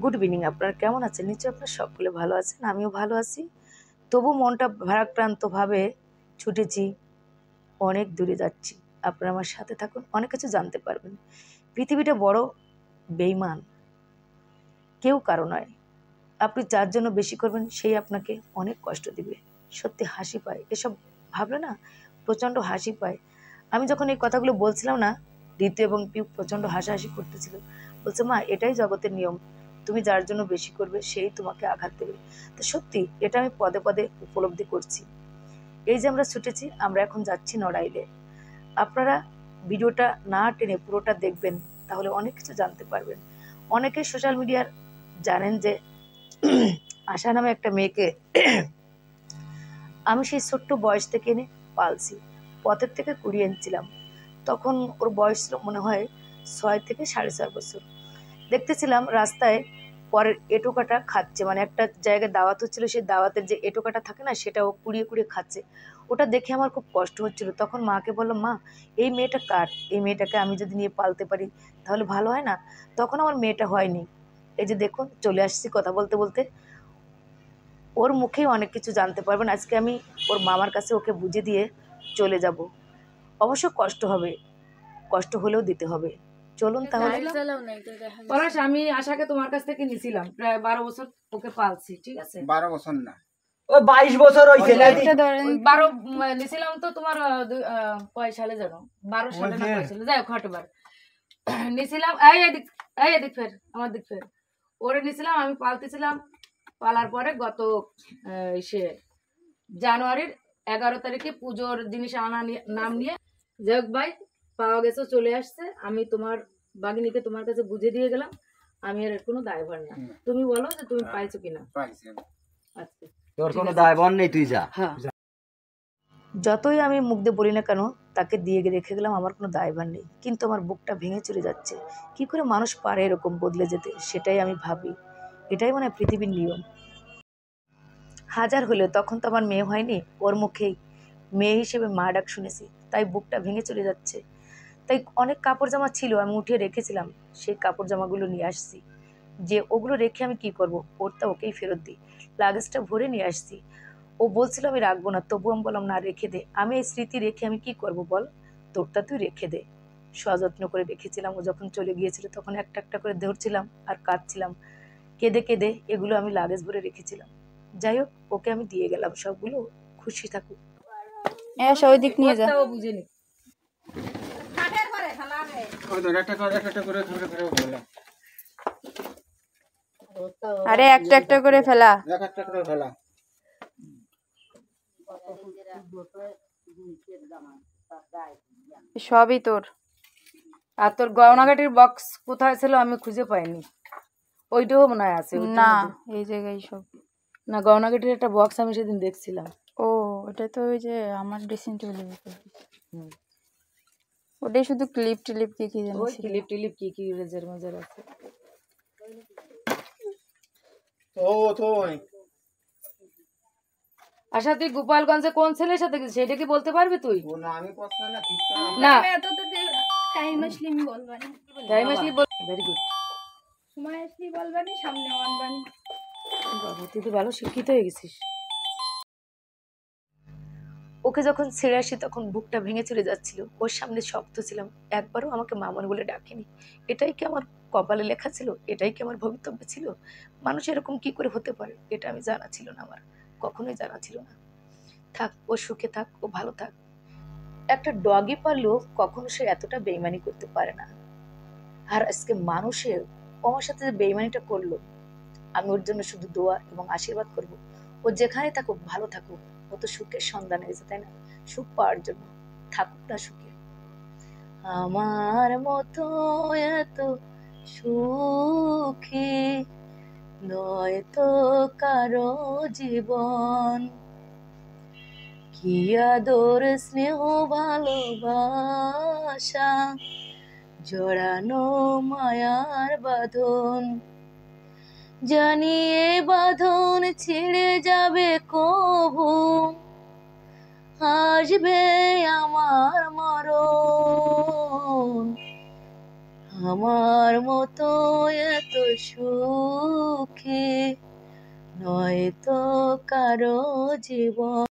Good evening. আপনারা কেমন আছেন? নিশ্চয়ই আপনারা সকলে ভালো আছেন, আমিও ভালো আছি। তবু মনটা ভারাক্রান্তভাবে ছুটেছি, অনেক দূরে যাচ্ছি। আপনারা আমার সাথে থাকুন, অনেক কিছু জানতে পারবেন। পৃথিবীটা বড় বেইমান, কেউ কারো নয়। আপনি যার জন্য বেশি করবেন সেই আপনাকে অনেক কষ্ট দিবে। সত্যি হাসি পায়, এসব ভাবলে না প্রচণ্ড হাসি পায়। আমি যখন এই কথাগুলো বলছিলাম না, ঋতু এবং পিউ প্রচণ্ড হাসাহাসি করতেছিল। বলছে, মা এটাই জগতের নিয়ম, তুমি যার জন্য বেশি করবে সেই তোমাকে আঘাত দেবে। তো সত্যি এটা আমি পদে পদে উপলব্ধি করছি। এই যে আমরা ছুটেছি, আমরা এখন যাচ্ছি নড়াইলে। আপনারা ভিডিওটা না টেনে পুরোটা দেখবেন, তাহলে অনেক কিছু জানতে পারবেন। অনেকে সোশ্যাল মিডিয়ার জানেন যে আশা নামে একটা মেয়েকে আমি সেই ছোট্ট বয়স থেকে এনে পালছি। পথের থেকে কুড়িয়ে এনেছিলাম। তখন ওর বয়স ছিল মনে হয় 6 থেকে 6.5 বছর। দেখতেছিলাম রাস্তায় পরের এঁটো কাটা খাচ্ছে, মানে একটা জায়গায় দাওয়াত হচ্ছিল, সেই দাওয়াতের যে এঁটো কাটা থাকে না, সেটা ও কুড়িয়ে কুড়িয়ে খাচ্ছে। ওটা দেখে আমার খুব কষ্ট হচ্ছিল। তখন মাকে বললাম, মা এই মেয়েটা কার? এই মেয়েটাকে আমি যদি নিয়ে পালতে পারি তাহলে ভালো হয় না? তখন আমার মেয়েটা হয়নি। এই যে দেখুন চলে আসছি কথা বলতে বলতে। ওর মুখেই অনেক কিছু জানতে পারবেন। আজকে আমি ওর মামার কাছে ওকে বুঝিয়ে দিয়ে চলে যাব। অবশ্য কষ্ট হবে, কষ্ট হলেও দিতে হবে। চলুন তাহলে। পলাশ, আমি আশাকে তোমার কাছ থেকে নিছিলাম, প্রায় 12 বছর ওকে পালছি, ঠিক আছে? 12 বছর না, ও 22 বছর হইছে। 12 নিছিলাম তো তোমার কয় সালে জানো? 12 সালে না কয় সালে, যাই হোক হটবার নিছিলাম। এদিক ফের, আমার দিক ফের। ওরে নিছিলাম, আমি পালতেছিলাম। পালার পরে গত সে জানুয়ারির 11 তারিখে পুজোর জিনিস আনা নাম নিয়ে যাই হোক ভাই পাওয়া গেছে, চলে আসছে। আমি তোমার বাগিনীকে তোমার কাছে বুঝে দিয়ে গেলাম। আমি এর কোনো দায়ভার না। তুমি বলো যে তুমি পাইছো কিনা। আচ্ছা, তোর কোনো দায়ভার নেই, তুই যা। হ্যাঁ, যতই আমি মুখ দিয়ে বলি না কেন, তাকে দিয়ে রেখে গেলাম, আমার কোনো দায়ভার নেই। কিন্তু আমার বুকটা ভেঙে চলে যাচ্ছে। কি করে মানুষ পারে এরকম বদলে যেতে, সেটাই আমি ভাবি। এটাই মানে পৃথিবীর নিয়ম। হাজার হলেও তখন তো আমার মেয়ে হয়নি। ওর মুখেই মেয়ে হিসেবে মা ডাক শুনেছি, তাই বুকটা ভেঙে চলে যাচ্ছে। তাই অনেক কাপড় জামা ছিল, আমি উঠিয়ে রেখেছিলাম। সেই কাপড় জামাগুলো নিয়ে আসছি। যে ওগুলো রেখে আমি কি করব, ওরটা ওকেই ফেরত দিই। লাগেজটা ভরে নিয়ে আসছি। ও বলছিল আমি রাখবো না, তবু আমি বললাম না, রেখে দে। আমি এই স্মৃতি রেখে আমি কি করব বল? তোরটা তুই রেখে দে। সযত্ন করে রেখেছিলাম। ও যখন চলে গিয়েছিল তখন একটা একটা করে ধরছিলাম আর কাঁদছিলাম। কেঁদে কেঁদে এগুলো আমি লাগেজ ভরে রেখেছিলাম। যাই হোক, ওকে আমি দিয়ে গেলাম সবগুলো। খুশি থাকুক। ওই দিক নিয়ে যা। বুঝে নি। আরে একটা একটা করে ফেলা। সবই তোর। আর তোর গয়নাগাটির বক্স কোথায় ছিল আমি খুঁজে পাইনি। ওইটাও মনে হয় আছে। না, এই জায়গায় সব। না, গয়নাগাটির একটা বক্স আমি সেদিন দেখছিলাম। ও, ওটা তো ওই যে আমার ড্রেসিং টেবিলের উপর। ওটাই শুধু ক্লিপ টিলিপ কি কি জানি ওই ছিল। ক্লিপ টিলিপ কি কি রেজার মেজার আছে। আচ্ছা, তুই গোপালগঞ্জে কোন ছেলের সাথে গেছিস সেটা কি বলতে পারবি তুই? না, টাইম আসলে আমি বলবানি। টাইম আসলি বল। Very good. সময় আসলে বলবানি, সামনে আনবানি। বাবা, তুই তো ভালো শিক্ষিত হয়ে গেছিস। ওকে যখন ছেড়ে আসি তখন বুকটা ভেঙে চলে যাচ্ছিল। ওর সামনে শক্ত ছিলাম। একবারও আমাকে মামনি বলে ডাকেনি। এটাই কি আমার কপালে লেখা ছিল? এটাই কি আমার ভবিতব্য ছিল? মানুষ এরকম কি করে হতে পারে, এটা আমি জানা ছিল না, আমার কখনোই জানা ছিল না। থাক, ও সুখে থাক, ও ভালো থাক। একটা ডগি পারলেও কখনো সে এতটা বেইমানি করতে পারে না। আর আজকে মানুষের আমার সাথে যে বেইমানিটা করলো, আমি ওর জন্য শুধু দোয়া এবং আশীর্বাদ করব। ও যেখানে থাকুক ভালো থাকুক। ও তো সুখের সন্ধানে গেছে, তাই না? সুখ পাওয়ার জন্য থাকুক না সুখে। আমার মতো এত সুখী নয় তো কারো জীবন। কি আদর স্নেহ ভালোবাসা জড়ানো মায়ার বাঁধন। জানি এ বাঁধন ছিঁড়ে যাবে কবু, আসবে আমার মরণ। আমার মতো এত সুখ সুখে, নয়তো কারো জীবন।